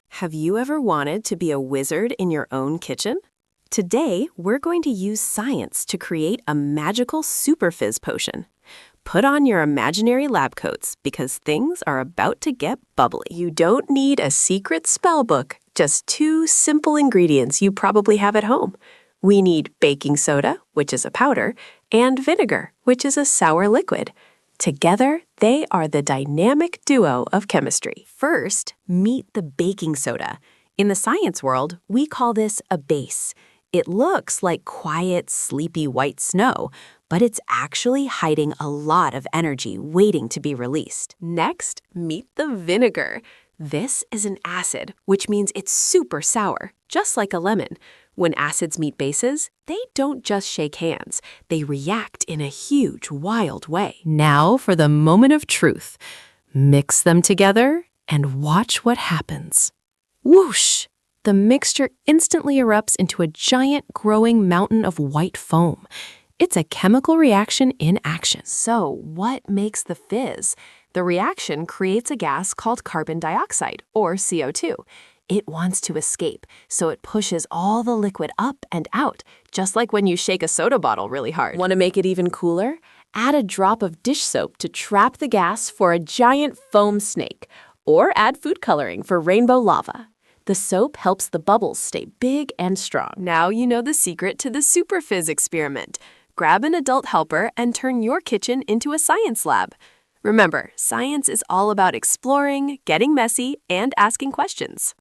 Have you ever wanted to be a wizard in your own kitchen? Today, we're going to use science to create a magical Super-Fizz potion. Put on your imaginary lab coats because things are about to get bubbly. You don't need a secret spell book, just 2 simple ingredients you probably have at home. We need baking soda, which is a powder, and vinegar, which is a sour liquid. Together, they are the dynamic duo of chemistry. First, meet the baking soda. In the science world, we call this a base. It looks like quiet, sleepy white snow, but it's actually hiding a lot of energy waiting to be released. Next, meet the vinegar. This is an acid, which means it's super sour, just like a lemon. When acids meet bases, they don't just shake hands. They react in a huge, wild way. Now for the moment of truth. Mix them together and watch what happens. Whoosh! The mixture instantly erupts into a giant, growing mountain of white foam. It's a chemical reaction in action. So, what makes the fizz? The reaction creates a gas called carbon dioxide, or CO2. It wants to escape, so it pushes all the liquid up and out, just like when you shake a soda bottle really hard. Want to make it even cooler? Add a drop of dish soap to trap the gas for a giant foam snake, or add food coloring for rainbow lava. The soap helps the bubbles stay big and strong. Now you know the secret to the Super-Fizz experiment. Grab an adult helper and turn your kitchen into a science lab. Remember, science is all about exploring, getting messy, and asking questions.